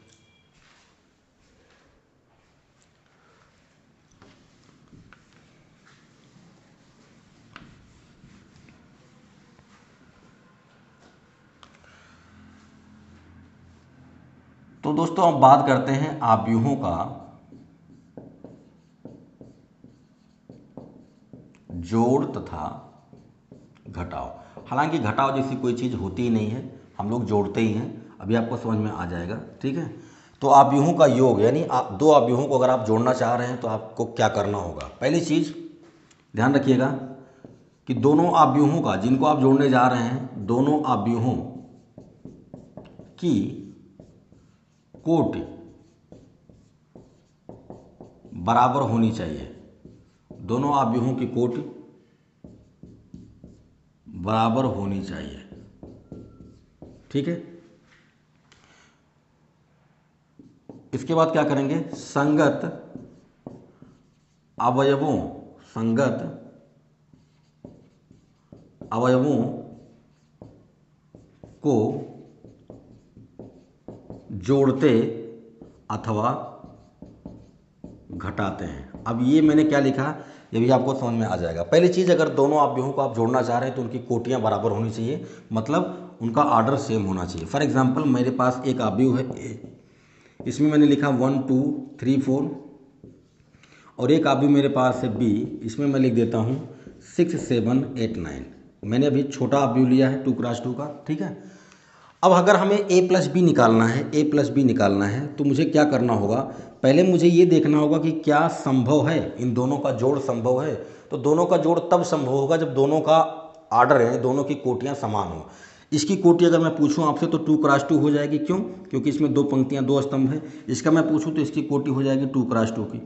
Speaker 1: तो दोस्तों अब बात करते हैं आव्यूहों का जोड़ तथा घटाव। हालांकि घटाव जैसी कोई चीज़ होती ही नहीं है, हम लोग जोड़ते ही हैं। अभी आपको समझ में आ जाएगा, ठीक है। तो आव्यूहों का योग, यानी दो आव्यूहों को अगर आप जोड़ना चाह रहे हैं तो आपको क्या करना होगा? पहली चीज़ ध्यान रखिएगा कि दोनों आव्यूहों का, जिनको आप जोड़ने जा रहे हैं, दोनों आव्यूहों की कोटि बराबर होनी चाहिए। दोनों आव्यूहों की कोटि बराबर होनी चाहिए, ठीक है। इसके बाद क्या करेंगे? संगत अवयवों को जोड़ते अथवा घटाते हैं। अब ये मैंने क्या लिखा ये भी आपको समझ में आ जाएगा। पहली चीज़, अगर दोनों अवयवों को आप जोड़ना चाह रहे हैं तो उनकी कोटियाँ बराबर होनी चाहिए, मतलब उनका आर्डर सेम होना चाहिए। फॉर एग्जाम्पल मेरे पास एक अवयव है ए, इसमें मैंने लिखा 1 2 3 4, और एक अवयव मेरे पास है बी, इसमें मैं लिख देता हूँ 6 7 8 9। मैंने अभी छोटा अवयव लिया है 2x2 का, ठीक है। अब अगर हमें a प्लस बी निकालना है, a प्लस बी निकालना है, तो मुझे क्या करना होगा, पहले मुझे ये देखना होगा कि क्या संभव है, इन दोनों का जोड़ संभव है। तो दोनों का जोड़ तब संभव होगा जब दोनों का आर्डर है, दोनों की कोटियाँ समान हो। इसकी कोटि अगर मैं पूछूं आपसे तो 2x2 हो जाएगी, क्यों? क्योंकि इसमें 2 पंक्तियां 2 स्तंभ है। इसका मैं पूछूं तो इसकी कोटि हो जाएगी 2x2 की।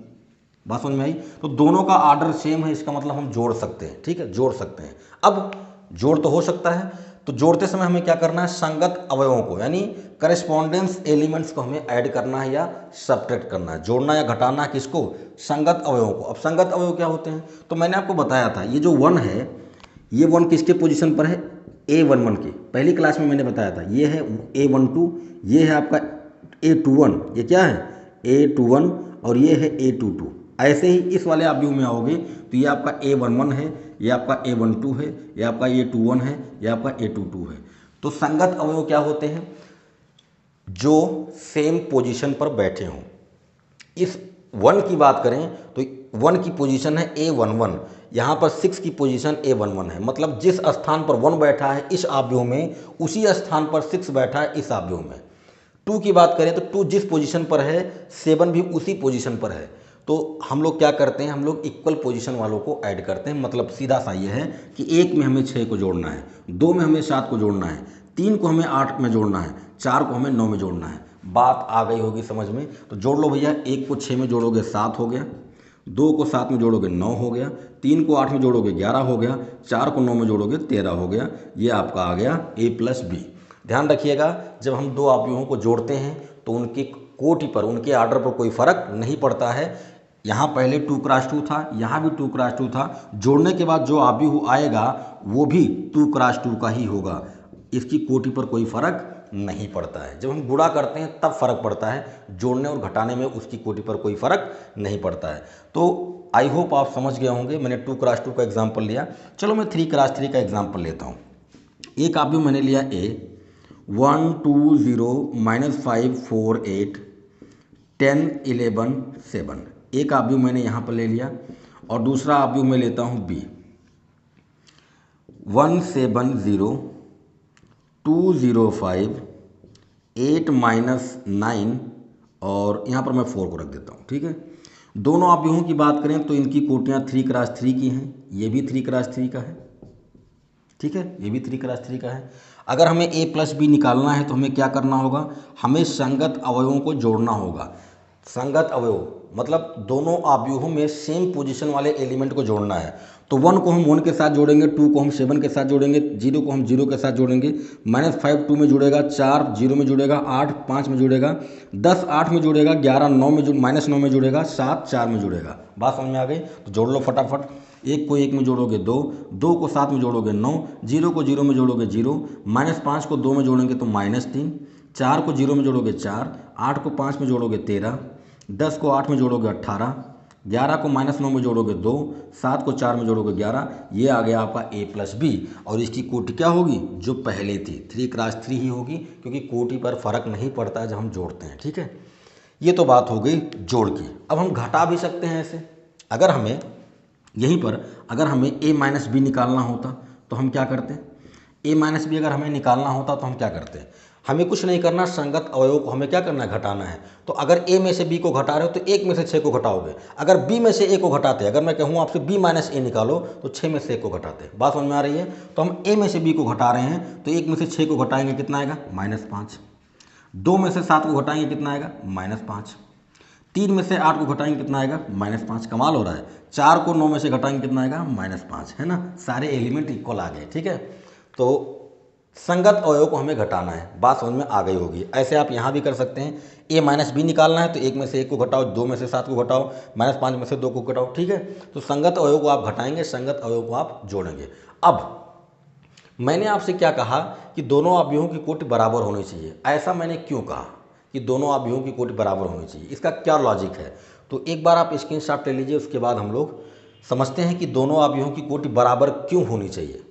Speaker 1: बात समझ में आई? तो दोनों का आर्डर सेम है, इसका मतलब हम जोड़ सकते हैं, ठीक है, जोड़ सकते हैं। अब जोड़ तो हो सकता है, तो जोड़ते समय हमें क्या करना है, संगत अवयवों को यानी करस्पॉन्डेंस एलिमेंट्स को हमें ऐड करना है या सब्ट्रैक्ट करना है, जोड़ना या घटाना किसको, संगत अवयवों को। अब संगत अवयव क्या होते हैं, तो मैंने आपको बताया था, ये जो 1 है, ये 1 किसके पोजीशन पर है, A11 की। पहली क्लास में मैंने बताया था, ये है A12, ये है आपका A21, ये क्या है A21, और ये है A22। ऐसे ही इस वाले अवयव में आओगे तो ये आपका A11 है, ये आपका A12 है, ये आपका A21 है, ये आपका A22 है। तो संगत अवयव क्या होते हैं, जो सेम पोजीशन पर बैठे हों। इस 1 की बात करें तो 1 की पोजीशन है A11, यहाँ पर 6 की पोजीशन A11 है, मतलब जिस स्थान पर 1 बैठा है इस अवयव में, उसी स्थान पर 6 बैठा है इस अवयव में। 2 की बात करें तो 2 जिस पोजीशन पर है 7 भी उसी पोजीशन पर है। तो हम लोग क्या करते हैं, हम लोग इक्वल पोजीशन वालों को ऐड करते हैं। मतलब सीधा सा ये है कि 1 में हमें 6 को जोड़ना है, 2 में हमें 7 को जोड़ना है, 3 को हमें 8 में जोड़ना है, 4 को हमें 9 में जोड़ना है। बात आ गई होगी समझ में? तो जोड़ लो भैया, 1 को 6 में जोड़ोगे 7 हो गया, 2 को 7 में जोड़ोगे 9 हो गया, 3 को 8 में जोड़ोगे 11 हो गया, 4 को 9 में जोड़ोगे 13 हो गया। ये आपका आ गया A प्लस बी। ध्यान रखिएगा, जब हम दो अवयवों को जोड़ते हैं तो उनकी कोटि पर, उनके आर्डर पर कोई फर्क नहीं पड़ता है। यहाँ पहले 2x2 था, यहाँ भी 2x2 था, जोड़ने के बाद जो अवयव आएगा वो भी 2x2 का ही होगा। इसकी कोटि पर कोई फर्क नहीं पड़ता है। जब हम गुणा करते हैं तब फर्क पड़ता है, जोड़ने और घटाने में उसकी कोटि पर कोई फर्क नहीं पड़ता है। तो आई होप आप समझ गए होंगे। मैंने 2x2 का एग्जाम्पल लिया, चलो मैं 3x3 का एग्जाम्पल लेता हूँ। एक अवयव मैंने लिया A, 1 2 0 -5 4 8 10 11 7। एक अवयव मैंने यहाँ पर ले लिया, और दूसरा अवयव मैं लेता हूँ B, 1 7 0 2 0 5 8 -9, और यहाँ पर मैं 4 को रख देता हूँ, ठीक है। दोनों अवयवों की बात करें तो इनकी कोटियाँ 3x3 की हैं, ये भी 3x3 का है, ठीक है, ये भी 3x3 का है। अगर हमें A प्लस बी निकालना है तो हमें क्या करना होगा, हमें संगत अवयवों को जोड़ना होगा। संगत अवयव मतलब दोनों अवयवों में सेम पोजीशन वाले एलिमेंट को जोड़ना है। तो 1 को हम 1 के साथ जोड़ेंगे, 2 को हम 7 के साथ जोड़ेंगे, 0 को हम 0 के साथ जोड़ेंगे, -5 2 में जुड़ेगा, 4 0 में जुड़ेगा, 8 5 में जुड़ेगा, 10 8 में जुड़ेगा, 11 9 में -9 में जुड़ेगा, 7 4 में जुड़ेगा। बात समझ में आ गई? तो जोड़ लो फटाफट। 1 को 1 में जोड़ोगे 2, 2 को 7 में जोड़ोगे 9, 0 को 0 में जोड़ोगे 0, -5 को 2 में जोड़ेंगे तो -3, 4 को 0 में जोड़ोगे 4, 8 को 5 में जोड़ोगे 13, 10 को 8 में जोड़ोगे 18, 11 को -9 में जोड़ोगे 2, 7 को 4 में जोड़ोगे 11। ये आ गया आपका A प्लस बी, और इसकी कोटि क्या होगी, जो पहले थी 3x3 ही होगी, क्योंकि कोटि पर फर्क नहीं पड़ता है जब हम जोड़ते हैं, ठीक है। ये तो बात हो गई जोड़ की। अब हम घटा भी सकते हैं ऐसे। अगर हमें यहीं पर अगर हमें A माइनस बी निकालना होता तो हम क्या करते हैं, A माइनस बी अगर हमें निकालना होता तो हम क्या करते हैं, हमें कुछ नहीं करना, संगत अवयव को हमें क्या करना है, घटाना है। तो अगर A में से B को घटा रहे हो तो 1 में से 6 को घटाओगे। अगर B में से A को घटाते, अगर मैं कहूँ आपसे B माइनस A निकालो तो 6 में से 1 को घटाते। बात समझ में आ रही है? तो हम A में से B को घटा रहे हैं तो 1 में से 6 को घटाएंगे, कितना आएगा, -5। 2 में से 7 को घटाएंगे, कितना आएगा, -5। 3 में से 8 को घटाएंगे, कितना आएगा, -5। कमाल हो रहा है। 4 को 9 में से घटाएंगे, कितना आएगा, -5, है ना। सारे एलिमेंट इक्वल आ गए, ठीक है। तो संगत अवयव को हमें घटाना है, बात समझ में आ गई होगी। ऐसे आप यहाँ भी कर सकते हैं। A माइनस बी निकालना है तो 1 में से 1 को घटाओ, 2 में से 7 को घटाओ, -5 में से 2 को घटाओ, ठीक है। तो संगत अवयव को आप घटाएंगे, संगत अवयव को आप जोड़ेंगे। अब मैंने आपसे क्या कहा कि दोनों अवयवों की कोटि बराबर होनी चाहिए। ऐसा मैंने क्यों कहा कि दोनों अवयवों की कोटि बराबर होनी चाहिए, इसका क्या लॉजिक है, तो एक बार आप स्क्रीनशॉट ले लीजिए, उसके बाद हम लोग समझते हैं कि दोनों अवयवों की कोटि बराबर क्यों होनी चाहिए।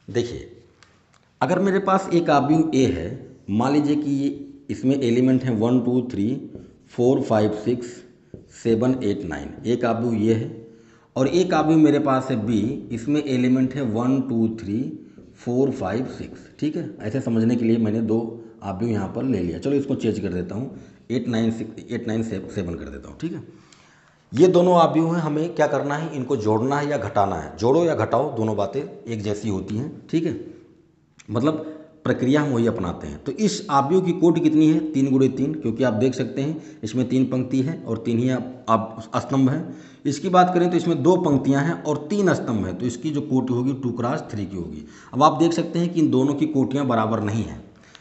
Speaker 1: देखिए, अगर मेरे पास एक अवयव ए है, मान लीजिए कि इसमें एलिमेंट हैं 1 2 3 4 5 6 7 8 9, एक अवयव ये है। और एक अवयव मेरे पास है बी, इसमें एलिमेंट है 1 2 3 4 5 6। ठीक है, ऐसे समझने के लिए मैंने दो अवयव यहाँ पर ले लिया। चलो इसको चेंज कर देता हूँ, 8 9 7 कर देता हूँ। ठीक है, ये दोनों अवयव हैं, हमें क्या करना है, इनको जोड़ना है या घटाना है। जोड़ो या घटाओ, दोनों बातें एक जैसी होती हैं। ठीक है, मतलब प्रक्रिया हम वही अपनाते हैं। तो इस अवयव की कोटि कितनी है, 3 गुणे 3, क्योंकि आप देख सकते हैं इसमें 3 पंक्ति है और 3 ही आप स्तंभ है। इसकी बात करें तो इसमें 2 पंक्तियां हैं और 3 स्तंभ है, तो इसकी जो कोटि होगी 2 क्रॉस 3 की होगी। अब आप देख सकते हैं कि इन दोनों की कोटियां बराबर नहीं है।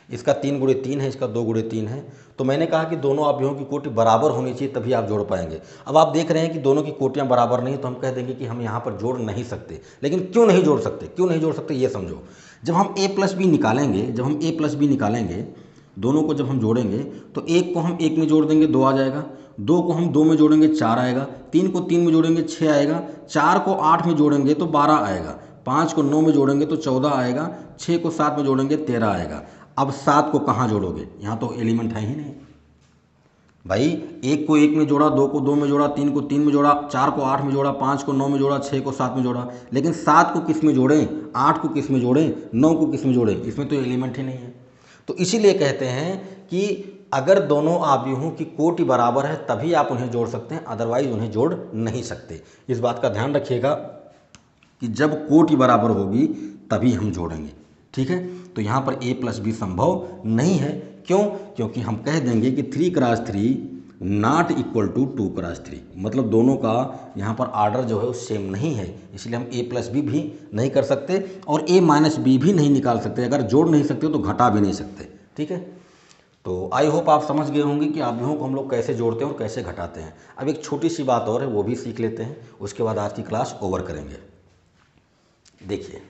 Speaker 1: इसका 3 गुणे 3 है, इसका 2 गुणे 3 है। तो मैंने कहा कि दोनों अवयवों की कोटि बराबर होनी चाहिए, तभी आप जोड़ पाएंगे। अब आप देख रहे हैं कि दोनों की कोटियां बराबर नहीं, तो हम कह देंगे कि हम यहाँ पर जोड़ नहीं सकते। लेकिन क्यों नहीं जोड़ सकते, क्यों नहीं जोड़ सकते ये समझो। जब हम a प्लस बी निकालेंगे, दोनों को जब हम जोड़ेंगे तो एक को हम 1 में जोड़ देंगे 2 आ जाएगा, 2 को हम 2 में जोड़ेंगे 4 आएगा, 3 को 3 में जोड़ेंगे 6 आएगा, 4 को 8 में जोड़ेंगे तो 12 आएगा, 5 को 9 में जोड़ेंगे तो 14 आएगा, 6 को 7 में जोड़ेंगे 13 आएगा। अब 7 को कहाँ जोड़ोगे, यहाँ तो एलिमेंट है ही नहीं भाई। 1 को 1 में जोड़ा, 2 को 2 में जोड़ा, 3 को 3 में जोड़ा, 4 को 8 में जोड़ा, 5 को 9 में जोड़ा, 6 को 7 में जोड़ा, लेकिन 7 को किस में जोड़ें, 8 को किस में जोड़ें, 9 को किस में जोड़ें, इसमें तो एलिमेंट ही नहीं है। तो इसीलिए कहते हैं कि अगर दोनों अवयवों की कोटि बराबर है तभी आप उन्हें जोड़ सकते हैं, अदरवाइज उन्हें जोड़ नहीं सकते। इस बात का ध्यान रखिएगा कि जब कोटि बराबर होगी तभी हम जोड़ेंगे। ठीक है, तो यहाँ पर a प्लस बी संभव नहीं है। क्यों, क्योंकि हम कह देंगे कि 3 cross 3 not equal to 2 cross 3, मतलब दोनों का यहाँ पर आर्डर जो है वो सेम नहीं है। इसलिए हम a प्लस बी भी नहीं कर सकते और a माइनस बी भी नहीं निकाल सकते। अगर जोड़ नहीं सकते तो घटा भी नहीं सकते। ठीक है, तो आई होप आप समझ गए होंगे कि अवयवों को हम लोग कैसे जोड़ते हैं और कैसे घटाते हैं। अब एक छोटी सी बात और है, वो भी सीख लेते हैं, उसके बाद आज की क्लास ओवर करेंगे। देखिए,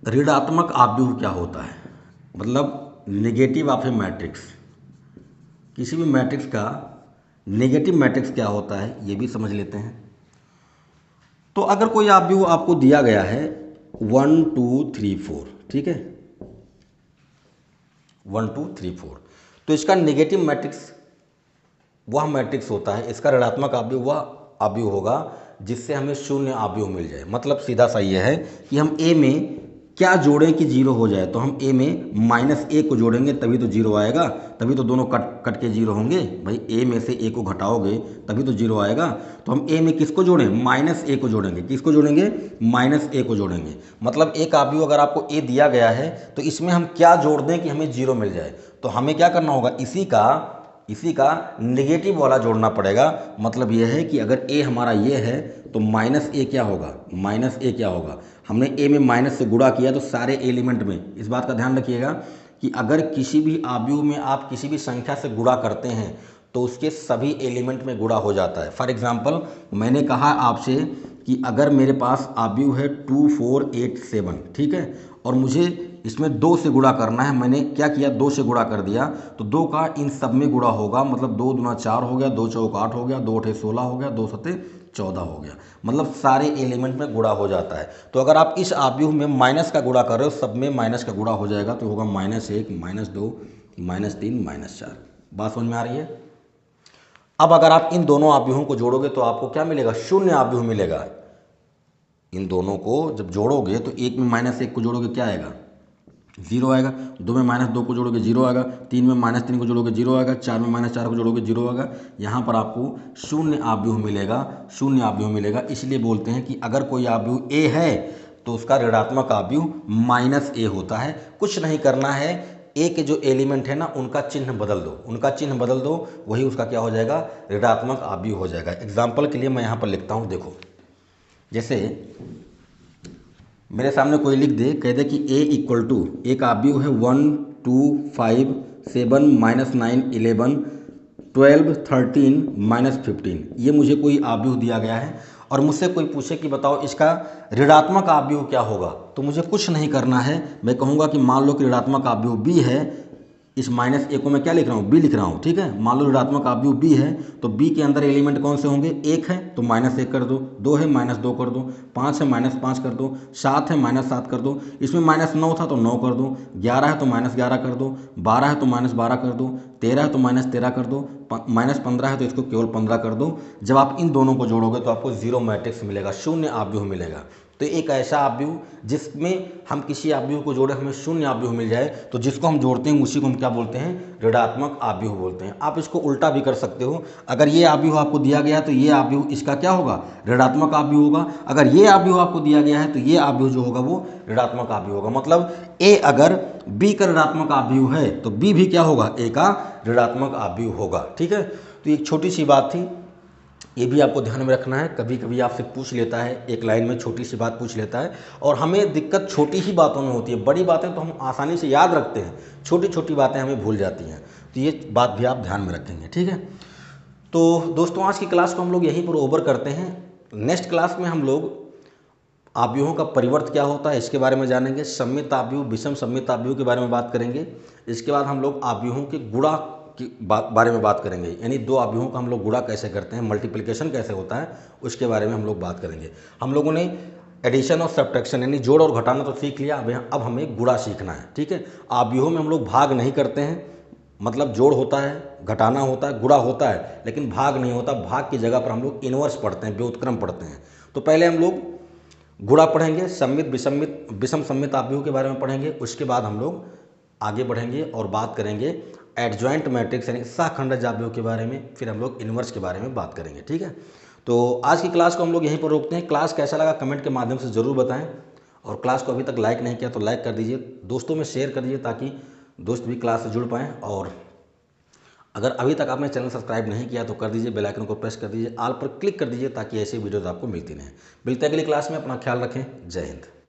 Speaker 1: ऋणात्मक अवयव क्या होता है, मतलब नेगेटिव ऑफ ए मैट्रिक्स। किसी भी मैट्रिक्स का नेगेटिव मैट्रिक्स क्या होता है ये भी समझ लेते हैं। तो अगर कोई अवयव आपको दिया गया है 1 2 3 4, ठीक है, 1 2 3 4, तो इसका नेगेटिव मैट्रिक्स वह मैट्रिक्स होता है, इसका ऋणात्मक अवयव वह अवयव होगा जिससे हमें शून्य अवयव मिल जाए। मतलब सीधा सा ये है कि हम a में क्या जोड़ें कि जीरो हो जाए, तो हम a में -a को जोड़ेंगे तभी तो जीरो आएगा, तभी तो दोनों कट के जीरो होंगे। भाई a में से a को घटाओगे तभी तो जीरो आएगा। तो हम a में किसको जोड़ें, -a को जोड़ेंगे। किसको जोड़ेंगे, -a को जोड़ेंगे। मतलब एक अवयव अगर आपको a दिया गया है तो इसमें हम क्या जोड़ दें कि हमें जीरो मिल जाए, तो हमें क्या करना होगा, इसी का नेगेटिव वाला जोड़ना पड़ेगा। मतलब यह है कि अगर a हमारा ये है तो -a क्या होगा, -a क्या होगा, हमने a में माइनस से गुणा किया तो सारे एलिमेंट में। इस बात का ध्यान रखिएगा कि अगर किसी भी अवयव में आप किसी भी संख्या से गुणा करते हैं तो उसके सभी एलिमेंट में गुणा हो जाता है। फॉर एग्जांपल मैंने कहा आपसे कि अगर मेरे पास अवयव है 2 4 8 7, ठीक है, और मुझे इसमें 2 से गुणा करना है, मैंने क्या किया, 2 से गुणा कर दिया, तो 2 का इन सब में गुणा होगा। मतलब 2 दूना 4 हो गया, 2 चौक 8 हो गया, 2 अठे 16 हो गया, 2 सते 14 हो गया। मतलब सारे एलिमेंट में गुणा हो जाता है। तो अगर आप इस अवयव में माइनस का गुणा कर रहे हो, सब में माइनस का गुणा हो जाएगा, तो होगा -1 -2 -3 -4। बात समझ में आ रही है। अब अगर आप इन दोनों अवयवों को जोड़ोगे तो आपको क्या मिलेगा, शून्य अवयव मिलेगा। इन दोनों को जब जोड़ोगे तो एक में -1 को जोड़ोगे क्या आएगा, 0 आएगा। 2 में -2 को जोड़ोगे 0 आएगा। 3 में -3 को जोड़ोगे 0 आएगा। 4 में -4 को जोड़ोगे 0 आएगा। यहाँ पर आपको शून्य अवयव मिलेगा। इसलिए बोलते हैं कि अगर कोई अवयव a है तो उसका ऋणात्मक अवयव -a होता है। कुछ नहीं करना है, a के जो एलिमेंट है ना उनका चिन्ह बदल दो, वही उसका क्या हो जाएगा, ऋणात्मक अवयव हो जाएगा। एग्जाम्पल के लिए मैं यहाँ पर लिखता हूँ, देखो, जैसे मेरे सामने कोई लिख दे, कह दे कि a इक्वल टू, एक अवयव है 1 2 5 7 -9 11 12 13 -15 ये मुझे कोई आव्यूह दिया गया है और मुझसे कोई पूछे कि बताओ इसका ऋणात्मक आव्यूह क्या होगा, तो मुझे कुछ नहीं करना है। मैं कहूँगा कि मान लो कि ऋणात्मक आव्यूह बी है, इस -a को मैं क्या लिख रहा हूँ, बी लिख रहा हूँ, ठीक है। मान लो ऋणात्मक आव्यूह बी है तो बी के अंदर एलिमेंट कौन से होंगे, 1 है तो -1 कर दो, 2 है -2 कर दो, 5 है -5 कर दो, 7 है -7 कर दो, इसमें -9 था तो 9 कर दो, 11 है तो -11 कर दो, 12 है तो -12 कर दो, 13 है तो -13 कर दो, -15 है तो इसको केवल 15 कर दो। जब आप इन दोनों को जोड़ोगे तो आपको जीरो मैट्रिक्स मिलेगा, शून्य आव्यूह मिलेगा। तो एक ऐसा आव्यूह जिसमें हम किसी आव्यूह को जोड़े हमें शून्य आव्यूह मिल जाए तो जिसको हम जोड़ते हैं उसी को हम क्या बोलते हैं, ऋणात्मक आव्यूह बोलते हैं। आप इसको उल्टा भी कर सकते हो, अगर ये आव्यूह आपको दिया गया है तो ये आव्यूह इसका क्या होगा, ऋणात्मक आव्यूह होगा। अगर ये आव्यूह आपको दिया गया है तो ये आव्यूह जो होगा वो ऋणात्मक आव्यूह होगा। मतलब ए अगर बी का ऋणात्मक आव्यूह है तो बी भी क्या होगा, ए का ऋणात्मक आव्यूह होगा, ठीक है। तो एक छोटी सी बात थी, ये भी आपको ध्यान में रखना है। कभी कभी आपसे पूछ लेता है, एक लाइन में छोटी सी बात पूछ लेता है और हमें दिक्कत छोटी ही बातों में होती है, बड़ी बातें तो हम आसानी से याद रखते हैं, छोटी छोटी बातें हमें भूल जाती हैं। तो ये बात भी आप ध्यान में रखेंगे, ठीक है। तो दोस्तों आज की क्लास को हम लोग यहीं पर ओवर करते हैं। नेक्स्ट क्लास में हम लोग आव्यूहों का परिवर्त क्या होता है इसके बारे में जानेंगे, सममित आव्यूह विषम सममित आव्यूह के बारे में बात करेंगे। इसके बाद हम लोग आव्यूहों के गुणा की बारे में बात करेंगे, यानी दो आव्यूहों का हम लोग गुणा कैसे करते हैं, मल्टीप्लिकेशन कैसे होता है उसके बारे में हम लोग बात करेंगे। हम लोगों ने एडिशन और सब्ट्रैक्शन यानी जोड़ और घटाना तो सीख लिया, अब हमें गुणा सीखना है, ठीक है। आव्यूहों में हम लोग भाग नहीं करते हैं, मतलब जोड़ होता है, घटाना होता है, गुणा होता है, लेकिन भाग नहीं होता। भाग की जगह पर हम लोग इनवर्स पढ़ते हैं, व्युत्क्रम पढ़ते हैं। तो पहले हम लोग गुणा पढ़ेंगे, सम्मित विषम सम्मित आव्यूह के बारे में पढ़ेंगे। उसके बाद हम लोग आगे बढ़ेंगे और बात करेंगे एडजॉइंट मैट्रिक्स यानी सहखंडज आव्यूह के बारे में, फिर हम लोग इनवर्स के बारे में बात करेंगे, ठीक है। तो आज की क्लास को हम लोग यहीं पर रोकते हैं। क्लास कैसा लगा कमेंट के माध्यम से ज़रूर बताएं और क्लास को अभी तक लाइक नहीं किया तो लाइक कर दीजिए, दोस्तों में शेयर कर दीजिए ताकि दोस्त भी क्लास से जुड़ पाएँ। और अगर अभी तक आपने चैनल सब्सक्राइब नहीं किया तो कर दीजिए, बेल आइकन को प्रेस कर दीजिए, ऑल पर क्लिक कर दीजिए ताकि ऐसी वीडियोज़ आपको मिलती रहें। मिलते हैं अगली क्लास में, अपना ख्याल रखें, जय हिंद।